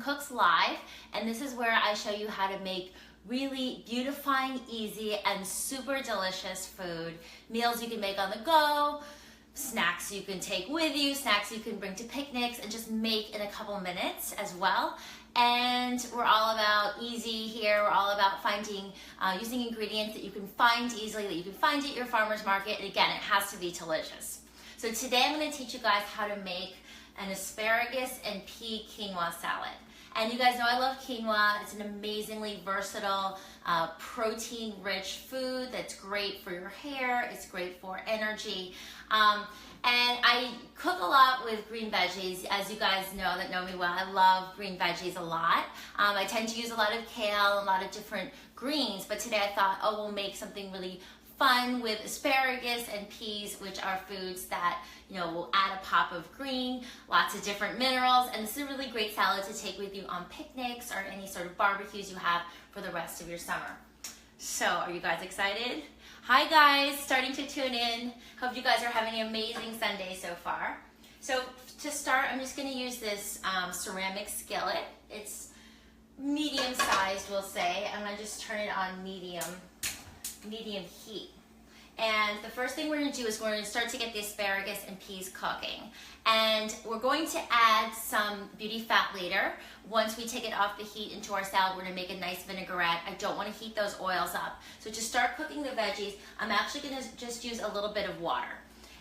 Cooks Live, and this is where I show you how to make really beautifying, easy, and super delicious food. Meals you can make on the go, snacks you can take with you, snacks you can bring to picnics and just make in a couple minutes as well. And we're all about easy here. We're all about finding, using ingredients that you can find easily, that you can find at your farmer's market. And again, it has to be delicious. So today I'm going to teach you guys how to make an asparagus and pea quinoa salad. And you guys know I love quinoa. It's an amazingly versatile, protein-rich food that's great for your hair. It's great for energy. And I cook a lot with green veggies. As you guys know that know me well, I love green veggies a lot. I tend to use a lot of kale, a lot of different greens, but today I thought, oh, we'll make something really fun with asparagus and peas, which are foods that, you know, will add a pop of green, lots of different minerals, and this is a really great salad to take with you on picnics or any sort of barbecues you have for the rest of your summer. So, are you guys excited? Hi guys, starting to tune in. Hope you guys are having an amazing Sunday so far. So, to start, I'm just going to use this ceramic skillet. It's medium sized, we'll say. I'm going to just turn it on medium heat. And the first thing we're going to do is we're going to start to get the asparagus and peas cooking. And we're going to add some beauty fat later. Once we take it off the heat into our salad, we're going to make a nice vinaigrette. I don't want to heat those oils up. So to start cooking the veggies, I'm actually going to just use a little bit of water.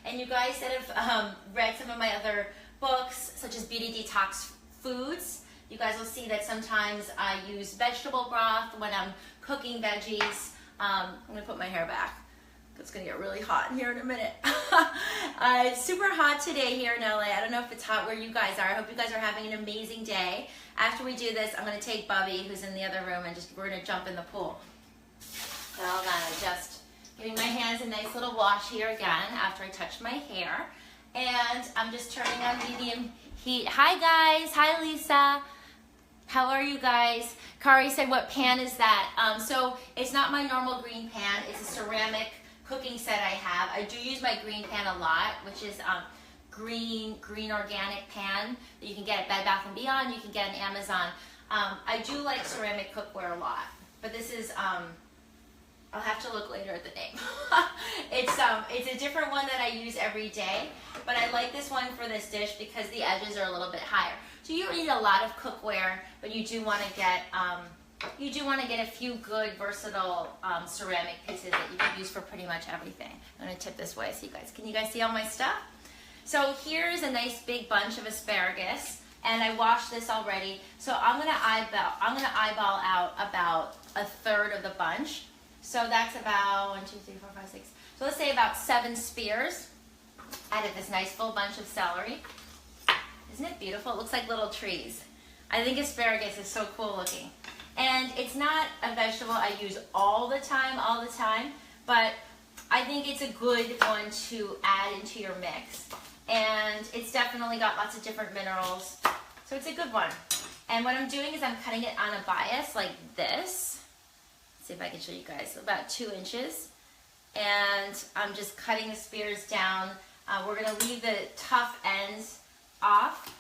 And you guys that have read some of my other books, such as Beauty Detox Foods, you guys will see that sometimes I use vegetable broth when I'm cooking veggies. I'm going to put my hair back. It's going to get really hot in here in a minute. It's super hot today here in LA. I don't know if it's hot where you guys are. I hope you guys are having an amazing day. After we do this, I'm going to take Bubby, who's in the other room, and we're going to jump in the pool. So hold on, I'm just giving my hands a nice little wash here again after I touch my hair. And I'm just turning on medium heat. Hi guys. Hi Lisa. How are you guys? Kari said, what pan is that? So it's not my normal green pan. It's a ceramic cooking set I have. I do use my green pan a lot, which is green organic pan that you can get at Bed Bath & Beyond. You can get on Amazon. I do like ceramic cookware a lot, but this is, I'll have to look later at the name. It's a different one that I use every day, but I like this one for this dish because the edges are a little bit higher. So you don't need a lot of cookware, but you do want to get a few good, versatile ceramic pieces that you can use for pretty much everything. I'm going to tip this way so can you guys see all my stuff? So here's a nice big bunch of asparagus, and I washed this already. So I'm going to eyeball out about a third of the bunch. So that's about 1, 2, 3, 4, 5, 6. So let's say about 7 spears. Added this nice full bunch of celery. Isn't it beautiful? It looks like little trees. I think asparagus is so cool looking. And it's not a vegetable I use all the time, but I think it's a good one to add into your mix. And it's definitely got lots of different minerals, so it's a good one. And what I'm doing is I'm cutting it on a bias like this. Let's see if I can show you guys, about 2 inches. And I'm just cutting the spears down. We're gonna leave the tough ends off,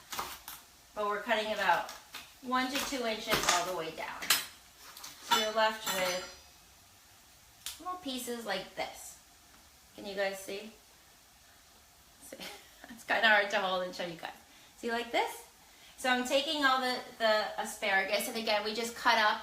but we're cutting about 1 to 2 inches all the way down. So you're left with little pieces like this. Can you guys see? It's kind of hard to hold and show you guys. See like this? So I'm taking all the asparagus, and again, we just cut up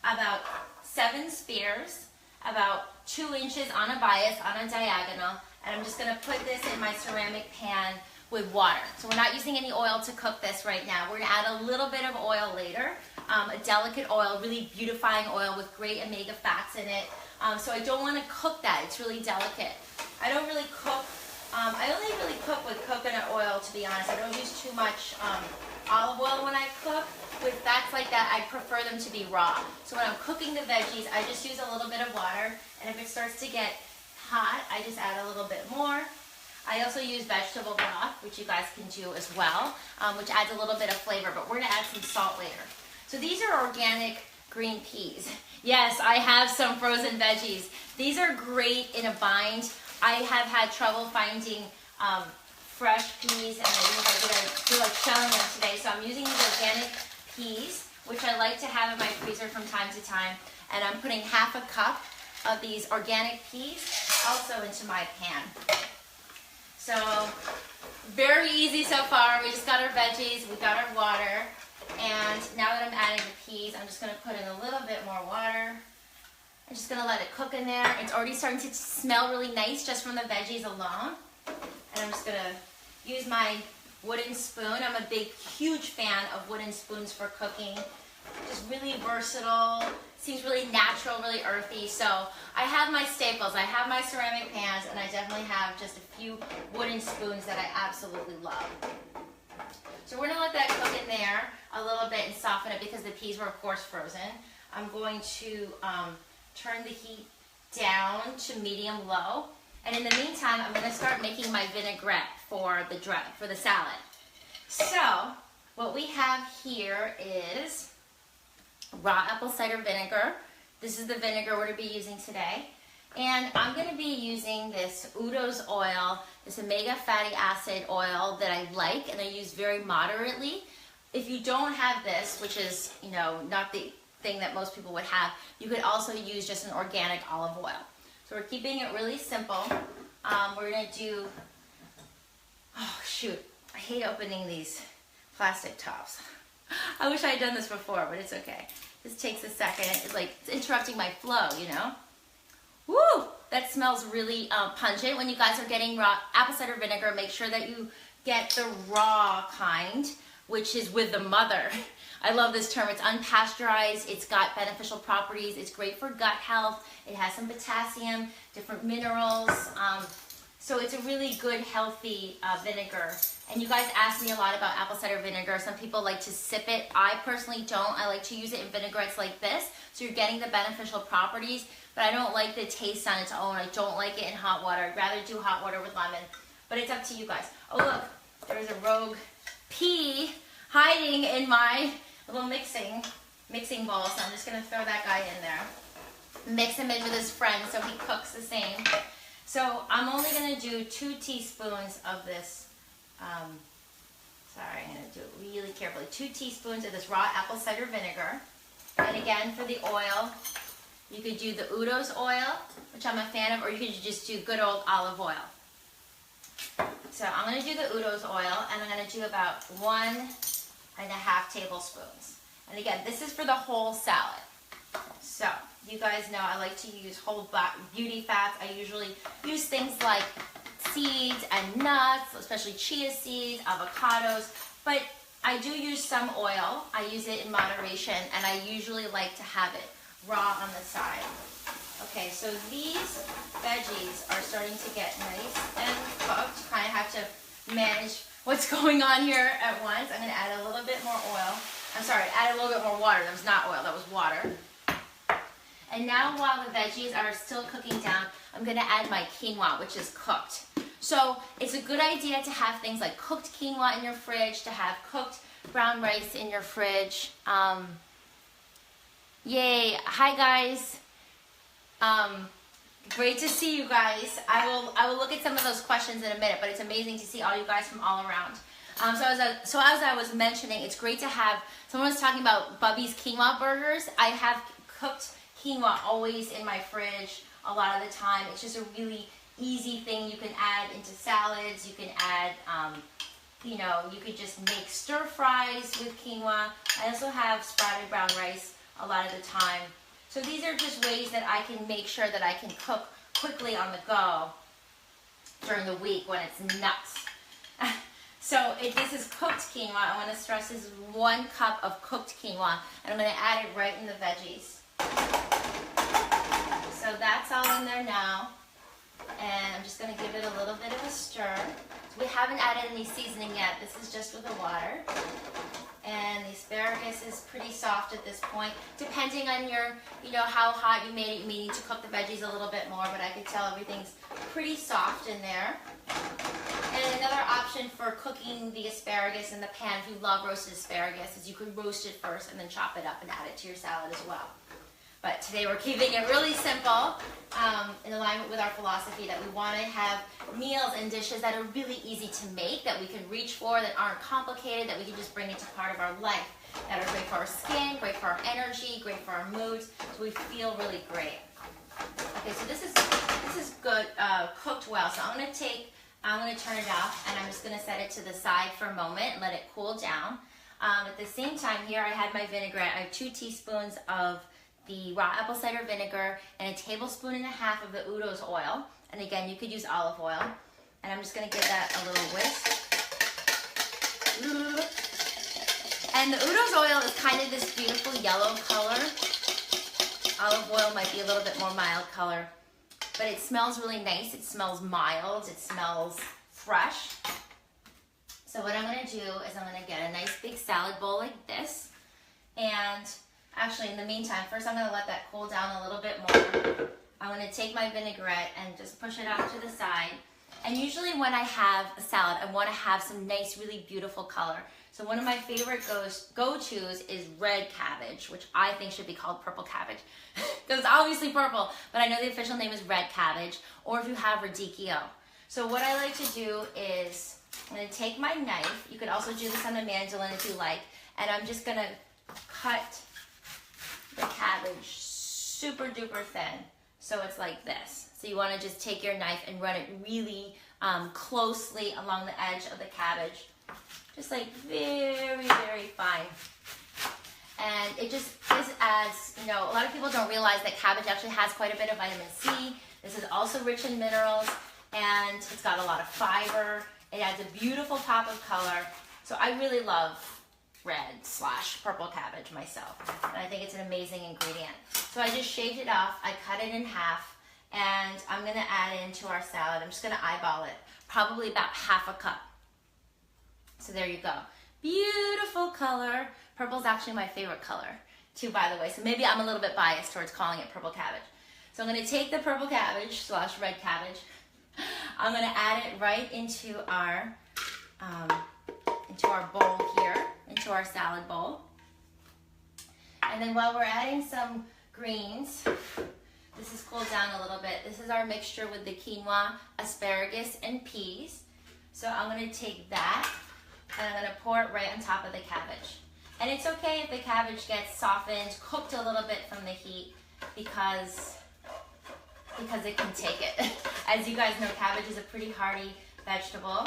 about 7 spears, about 2 inches on a bias, on a diagonal, and I'm just going to put this in my ceramic pan with water. So we're not using any oil to cook this right now. We're going to add a little bit of oil later, a delicate oil, really beautifying oil with great omega fats in it. So I don't want to cook that. It's really delicate. I don't really cook, I only really cook with coconut oil, to be honest. I don't use too much olive oil when I cook. With fats like that, I prefer them to be raw. So when I'm cooking the veggies, I just use a little bit of water, and if it starts to get hot, I just add a little bit more. I also use vegetable broth, which you guys can do as well, which adds a little bit of flavor, but we're going to add some salt later. So these are organic green peas. Yes, I have some frozen veggies. These are great in a bind. I have had trouble finding fresh peas, and I feel like shelling them today, so I'm using these organic peas, which I like to have in my freezer from time to time. And I'm putting half a cup of these organic peas also into my pan. So very easy so far. We just got our veggies, we got our water, and now that I'm adding the peas, I'm just going to put in a little bit more water. I'm just going to let it cook in there. It's already starting to smell really nice just from the veggies alone. And I'm just going to use my wooden spoon. I'm a huge fan of wooden spoons for cooking. Just really versatile, seems really natural, really earthy. So I have my staples. I have my ceramic pans, and I definitely have just a few wooden spoons that I absolutely love. So we're gonna let that cook in there a little bit and soften it because the peas were of course frozen. I'm going to turn the heat down to medium low. And in the meantime, I'm gonna start making my vinaigrette for the salad. So what we have here is raw apple cider vinegar. This is the vinegar we're going to be using today. And I'm going to be using this Udo's oil, this omega fatty acid oil that I like and I use very moderately. If you don't have this, which is, you know, not the thing that most people would have, you could also use just an organic olive oil. So we're keeping it really simple. We're going to do, oh shoot, I hate opening these plastic tops. I wish I had done this before, but it's okay. This takes a second. It's like it's interrupting my flow, you know? Woo! That smells really pungent. When you guys are getting raw apple cider vinegar, make sure that you get the raw kind, which is with the mother. I love this term. It's unpasteurized. It's got beneficial properties. It's great for gut health. It has some potassium, different minerals. So it's a really good, healthy vinegar. And you guys ask me a lot about apple cider vinegar. Some people like to sip it. I personally don't. I like to use it in vinaigrettes like this. So you're getting the beneficial properties, but I don't like the taste on its own. I don't like it in hot water. I'd rather do hot water with lemon, but it's up to you guys. Oh look, there's a rogue pea hiding in my little mixing bowl. So I'm just gonna throw that guy in there. Mix him in with his friend so he cooks the same. So I'm only gonna do 2 teaspoons of this. Sorry, I'm going to do it really carefully. 2 teaspoons of this raw apple cider vinegar. And again, for the oil, you could do the Udo's oil, which I'm a fan of, or you could just do good old olive oil. So I'm going to do the Udo's oil, and I'm going to do about 1.5 tablespoons. And again, this is for the whole salad. So you guys know I like to use whole beauty fats. I usually use things like seeds and nuts, especially chia seeds, avocados, but I do use some oil. I use it in moderation, and I usually like to have it raw on the side. Okay, so these veggies are starting to get nice and cooked. Kind of have to manage what's going on here at once. I'm going to add a little bit more oil. I'm sorry, add a little bit more water. That was not oil, that was water. And now while the veggies are still cooking down, I'm going to add my quinoa, which is cooked. So it's a good idea to have things like cooked quinoa in your fridge, to have cooked brown rice in your fridge. Yay. Hi guys. Great to see you guys. I will look at some of those questions in a minute, but it's amazing to see all you guys from all around. So as I was mentioning, it's great to have, someone was talking about Bubby's quinoa burgers. I have cooked quinoa always in my fridge a lot of the time. It's just a really easy thing you can add into salads. You can add, you know, you could just make stir fries with quinoa. I also have sprouted brown rice a lot of the time. So these are just ways that I can make sure that I can cook quickly on the go during the week when it's nuts. So this is cooked quinoa. I want to stress this is 1 cup of cooked quinoa, and I'm going to add it right in the veggies. So that's all in there now, and I'm just going to give it a little bit of a stir. So we haven't added any seasoning yet. This is just with the water. And the asparagus is pretty soft at this point. Depending on your, you know, how hot you made it, you may need to cook the veggies a little bit more, but I could tell everything's pretty soft in there. And another option for cooking the asparagus in the pan, if you love roasted asparagus, is you could roast it first and then chop it up and add it to your salad as well. But today we're keeping it really simple, in alignment with our philosophy that we want to have meals and dishes that are really easy to make, that we can reach for, that aren't complicated, that we can just bring into part of our life. that are great for our skin, great for our energy, great for our moods, so we feel really great. Okay, so this is good, cooked well. So I'm gonna turn it off, and I'm just gonna set it to the side for a moment and let it cool down. At the same time, here I had my vinaigrette. I have 2 teaspoons of the raw apple cider vinegar and a 1.5 tablespoons of the Udo's oil. And again, you could use olive oil. And I'm just gonna give that a little whisk. And the Udo's oil is kind of this beautiful yellow color. Olive oil might be a little bit more mild color, but it smells really nice. It smells mild, it smells fresh. So what I'm gonna do is I'm gonna get a nice big salad bowl like this. And actually in the meantime, first I'm gonna let that cool down a little bit more. I'm gonna take my vinaigrette and just push it out to the side. And usually when I have a salad, I wanna have some nice, really beautiful color. So one of my favorite go-tos is red cabbage, which I think should be called purple cabbage. Because it's obviously purple, but I know the official name is red cabbage, or if you have radicchio. So what I like to do is, I'm gonna take my knife, you could also do this on a mandolin if you like, and I'm just gonna cut the cabbage super duper thin. So it's like this. So you wanna just take your knife and run it really closely along the edge of the cabbage. Just like very, very fine. And it just adds, you know, a lot of people don't realize that cabbage actually has quite a bit of vitamin C. This is also rich in minerals, and it's got a lot of fiber. It adds a beautiful pop of color. So I really love red/purple cabbage myself. And I think it's an amazing ingredient. So I just shaved it off, I cut it in half, and I'm gonna add it into our salad. I'm just gonna eyeball it, probably about 1/2 cup. So there you go. Beautiful color. Purple's actually my favorite color too, by the way. So maybe I'm a little bit biased towards calling it purple cabbage. So I'm gonna take the purple cabbage/red cabbage. I'm gonna add it right into our bowl here, into our salad bowl. And then while we're adding some greens, this is cooled down a little bit. This is our mixture with the quinoa, asparagus, and peas. So I'm gonna take that, and I'm gonna pour it right on top of the cabbage. And it's okay if the cabbage gets softened, cooked a little bit from the heat, because it can take it. As you guys know, cabbage is a pretty hearty vegetable,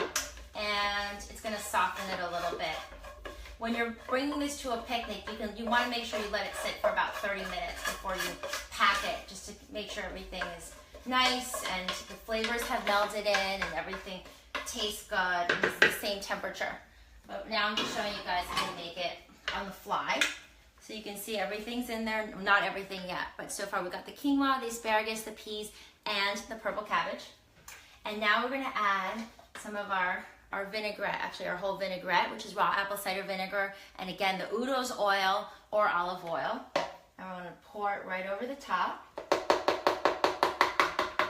and it's gonna soften it a little bit. When you're bringing this to a picnic, you wanna make sure you let it sit for about 30 minutes before you pack it, just to make sure everything is nice and the flavors have melted in and everything tastes good and it's the same temperature. But now I'm just showing you guys how to make it on the fly. So you can see everything's in there. Not everything yet, but so far we've got the quinoa, the asparagus, the peas, and the purple cabbage. And now we're gonna add some of our vinaigrette, actually our whole vinaigrette, which is raw apple cider vinegar, and again, the Udo's oil or olive oil. And we're gonna pour it right over the top,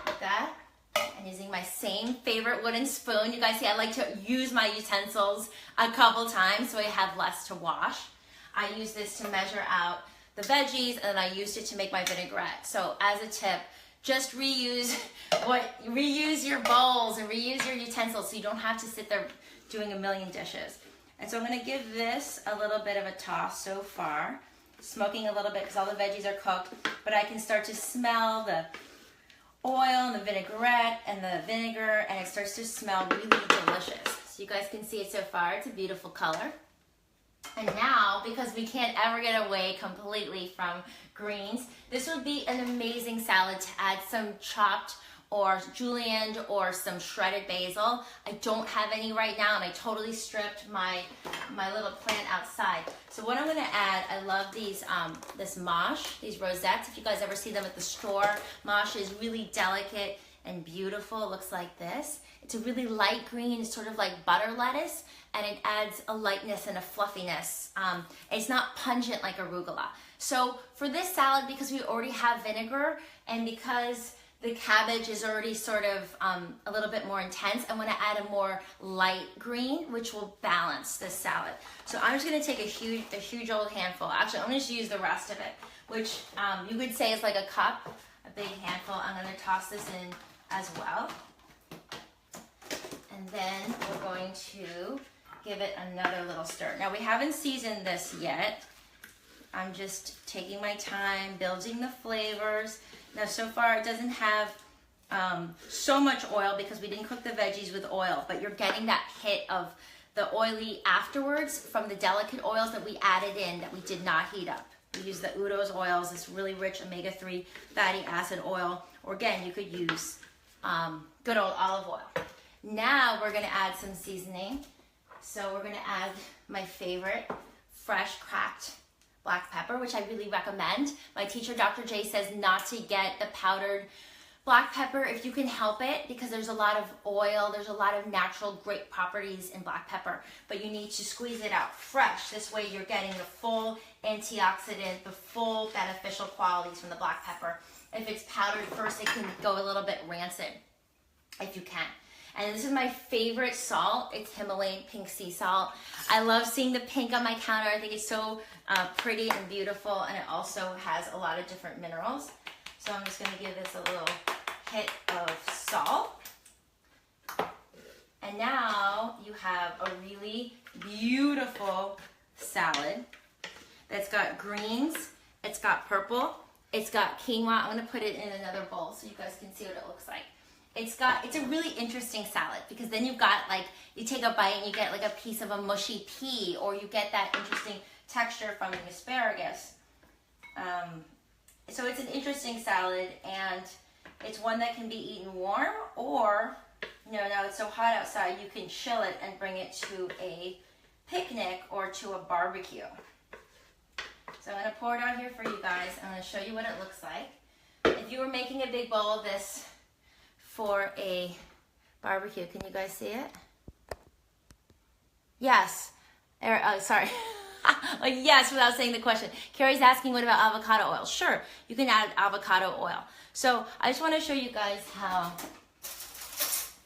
like that. And using my same favorite wooden spoon. You guys see I like to use my utensils a couple times so I have less to wash. I use this to measure out the veggies, and I used it to make my vinaigrette. So as a tip, just reuse your bowls and reuse your utensils so you don't have to sit there doing a million dishes. And so I'm gonna give this a little bit of a toss so far, smoking a little bit because all the veggies are cooked, but I can start to smell the oil and the vinaigrette and the vinegar, and it starts to smell really delicious. So you guys can see it so far. It's a beautiful color. And now, because we can't ever get away completely from greens, this would be an amazing salad to add some chopped or julienne or some shredded basil. I don't have any right now, and I totally stripped my little plant outside. So what I'm gonna add, I love these this mâche, these rosettes. If you guys ever see them at the store, mâche is really delicate and beautiful. It looks like this. It's a really light green. It's sort of like butter lettuce, and it adds a lightness and a fluffiness. It's not pungent like arugula. So for this salad, because we already have vinegar, and because the cabbage is already sort of a little bit more intense, I wanna add a more light green, which will balance this salad. So I'm just gonna take a huge old handful. Actually, I'm gonna just use the rest of it, which you could say is like a cup, a big handful. I'm gonna toss this in as well. And then we're going to give it another little stir. Now we haven't seasoned this yet. I'm just taking my time, building the flavors. Now so far it doesn't have so much oil because we didn't cook the veggies with oil, but you're getting that hit of the oily afterwards from the delicate oils that we added in that we did not heat up. We use the Udo's oils, this really rich omega-3 fatty acid oil, or again, you could use good old olive oil. Now we're gonna add some seasoning. So we're gonna add my favorite fresh cracked black pepper, which I really recommend. My teacher, Dr. J, says not to get the powdered black pepper if you can help it, because there's a lot of oil, there's a lot of natural great properties in black pepper, but you need to squeeze it out fresh. This way you're getting the full antioxidant, the full beneficial qualities from the black pepper. If it's powdered first, it can go a little bit rancid, if you can. And this is my favorite salt. It's Himalayan pink sea salt. I love seeing the pink on my counter. I think it's so pretty and beautiful, and it also has a lot of different minerals. So I'm just gonna give this a little hit of salt. And now you have a really beautiful salad that's got greens, it's got purple, it's got quinoa. I'm gonna put it in another bowl so you guys can see what it looks like. It's a really interesting salad because then you've got like, you take a bite and you get like a piece of a mushy pea, or you get that interesting texture from the asparagus. So it's an interesting salad, and it's one that can be eaten warm, or, you know, now it's so hot outside, you can chill it and bring it to a picnic or to a barbecue. So I'm gonna pour it out here for you guys. I'm gonna show you what it looks like. If you were making a big bowl of this for a barbecue, can you guys see it? Yes. Sorry. Like yes, without saying the question. Carrie's asking, what about avocado oil? Sure, you can add avocado oil. So I just want to show you guys how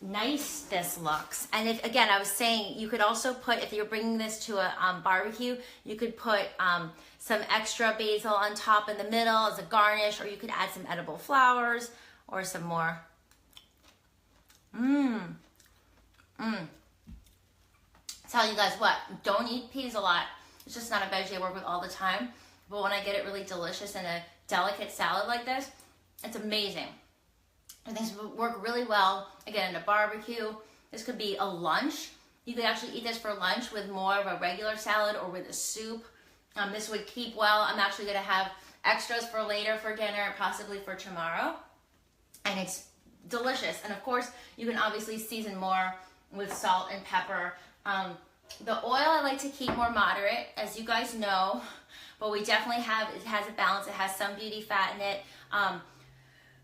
nice this looks. And if, again, I was saying you could also put, if you're bringing this to a barbecue, you could put some extra basil on top in the middle as a garnish, or you could add some edible flowers or some more. Tell you guys what, don't eat peas a lot. It's just not a veggie I work with all the time. But when I get it really delicious in a delicate salad like this, it's amazing. And things work really well, again, in a barbecue. This could be a lunch. You could actually eat this for lunch with more of a regular salad or with a soup. This would keep well. I'm actually gonna have extras for later for dinner, possibly for tomorrow. And it's delicious. And of course, you can obviously season more with salt and pepper. The oil I like to keep more moderate, as you guys know, but we definitely have, it has a balance. It has some beauty fat in it.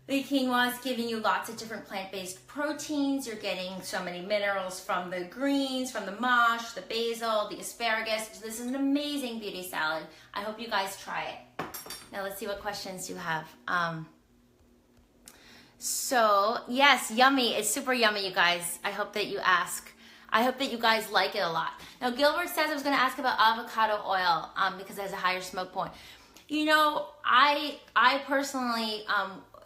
The quinoa is giving you lots of different plant-based proteins. You're getting so many minerals from the greens, from the mash, the basil, the asparagus. So this is an amazing beauty salad. I hope you guys try it. Now let's see what questions you have. So yes, yummy. It's super yummy, you guys. I hope that you ask. I hope that you guys like it a lot. Now Gilbert says I was going to ask about avocado oil because it has a higher smoke point. You know, I personally,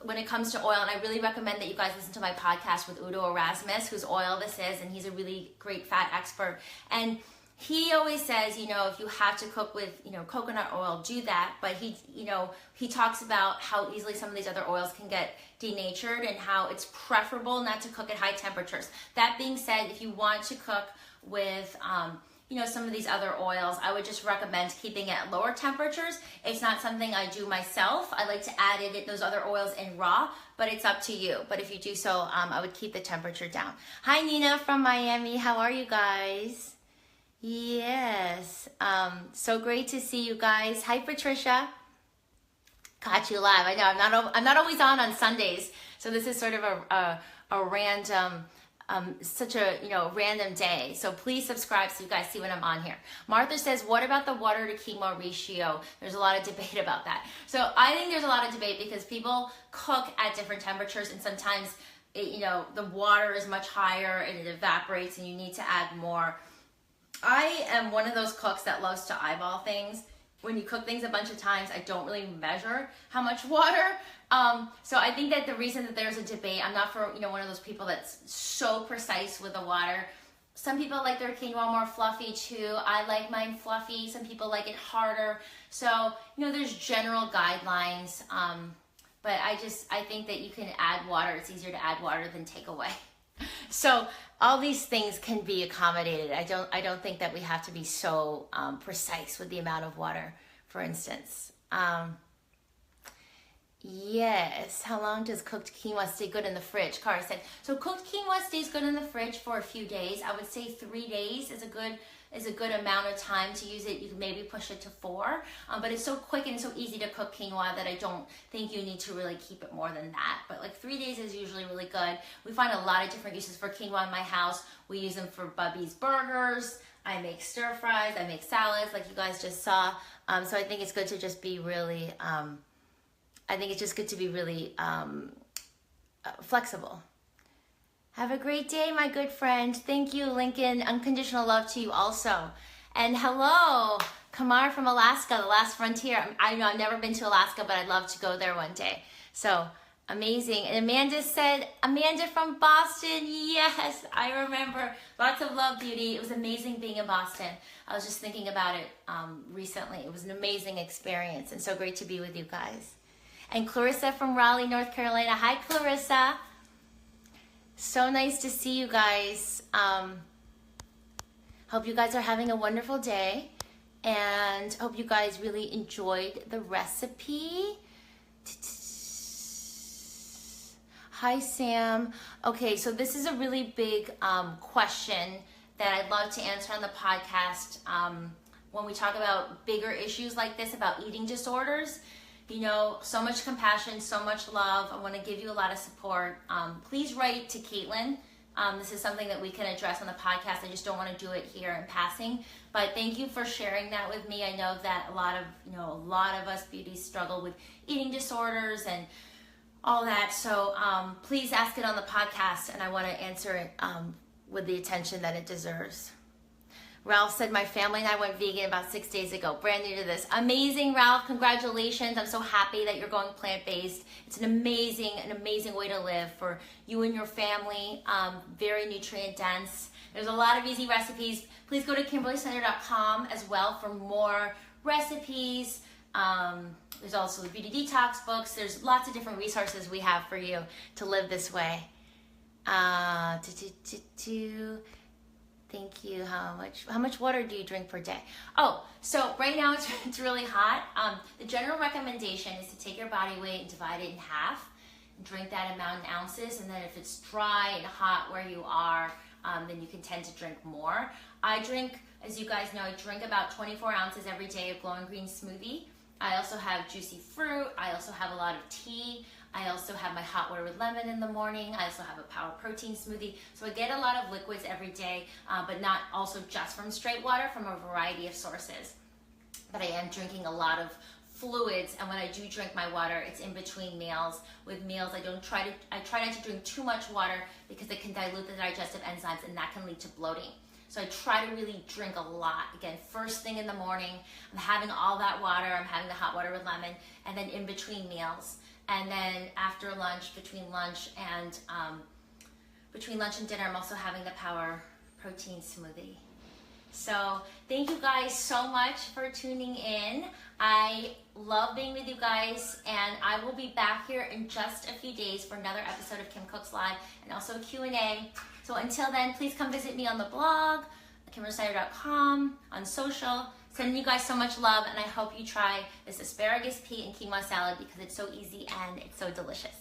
when it comes to oil, and I really recommend that you guys listen to my podcast with Udo Erasmus, whose oil this is, and he's a really great fat expert. And he always says, you know, if you have to cook with, you know, coconut oil, do that. But he, you know, he talks about how easily some of these other oils can get denatured and how it's preferable not to cook at high temperatures. That being said, if you want to cook with, you know, some of these other oils, I would just recommend keeping it at lower temperatures. It's not something I do myself. I like to add those other oils in raw, but it's up to you. But if you do so, I would keep the temperature down. Hi, Nina from Miami. How are you guys? Yes, so great to see you guys. Hi, Patricia. Caught you live. I know I'm not always on Sundays, so this is sort of a random, such a, you know, random day. So please subscribe so you guys see when I'm on here. Martha says, what about the water to quinoa ratio? There's a lot of debate about that. So I think there's a lot of debate because people cook at different temperatures, and sometimes you know, the water is much higher and it evaporates and you need to add more. I am one of those cooks that loves to eyeball things. When you cook things a bunch of times, I don't really measure how much water. So I think that the reason that there's a debate, I'm not for, you know, one of those people that's so precise with the water. Some people like their quinoa more fluffy too. I like mine fluffy. Some people like it harder. So, there's general guidelines. But I think that you can add water. It's easier to add water than take away. So all these things can be accommodated. I don't think that we have to be so precise with the amount of water, for instance. Yes. How long does cooked quinoa stay good in the fridge? Cara said. So cooked quinoa stays good in the fridge for a few days. I would say 3 days is a good amount of time to use it. You can maybe push it to 4, but it's so quick and so easy to cook quinoa that I don't think you need to really keep it more than that. But like 3 days is usually really good. We find a lot of different uses for quinoa in my house. We use them for Bubby's burgers. I make stir fries. I make salads, like you guys just saw. So I think it's good to just be really. I think it's just good to be really flexible. Have a great day, my good friend. Thank you, Lincoln. Unconditional love to you also. And hello, Kamar from Alaska, the last frontier. I know I've never been to Alaska, but I'd love to go there one day. So amazing. And Amanda said, Amanda from Boston. Yes, I remember. Lots of love, beauty. It was amazing being in Boston. I was just thinking about it recently. It was an amazing experience and so great to be with you guys. And Clarissa from Raleigh, North Carolina. Hi, Clarissa. So nice to see you guys. Hope you guys are having a wonderful day. And hope you guys really enjoyed the recipe. Hi, Sam. Okay, so this is a really big question that I'd love to answer on the podcast when we talk about bigger issues like this, about eating disorders. So much compassion, so much love. I want to give you a lot of support. Please write to Caitlin. This is something that we can address on the podcast. I just don't want to do it here in passing. But thank you for sharing that with me. I know that a lot of us beauties struggle with eating disorders and all that. So please ask it on the podcast, and I want to answer it with the attention that it deserves. Ralph said, my family and I went vegan about 6 days ago. Brand new to this. Amazing, Ralph. Congratulations. I'm so happy that you're going plant-based. It's an amazing way to live for you and your family. Very nutrient dense. There's a lot of easy recipes. Please go to KimberlyCenter.com as well for more recipes. There's also the Beauty Detox books. There's lots of different resources we have for you to live this way. Thank you. How much water do you drink per day? Oh, so right now it's really hot. The general recommendation is to take your body weight and divide it in half. And drink that amount in ounces, and then if it's dry and hot where you are, then you can tend to drink more. I drink, as you guys know, I drink about 24 ounces every day of glowing green smoothie. I also have juicy fruit. I also have a lot of tea. I also have my hot water with lemon in the morning. I also have a power protein smoothie. So I get a lot of liquids every day, but not also just from straight water, from a variety of sources. But I am drinking a lot of fluids, and when I do drink my water, it's in between meals. With meals, I try not to drink too much water because it can dilute the digestive enzymes, and that can lead to bloating. So I try to really drink a lot. Again, first thing in the morning, I'm having all that water. I'm having the hot water with lemon, and then in between meals. And then after lunch, between lunch and dinner, I'm also having the power protein smoothie. So thank you guys so much for tuning in. I love being with you guys, and I will be back here in just a few days for another episode of Kim Cooks Live and also a Q&A. So until then, please come visit me on the blog, KimberlyCenter.com, on social. Sending you guys so much love, and I hope you try this asparagus, pea, and quinoa salad because it's so easy and it's so delicious.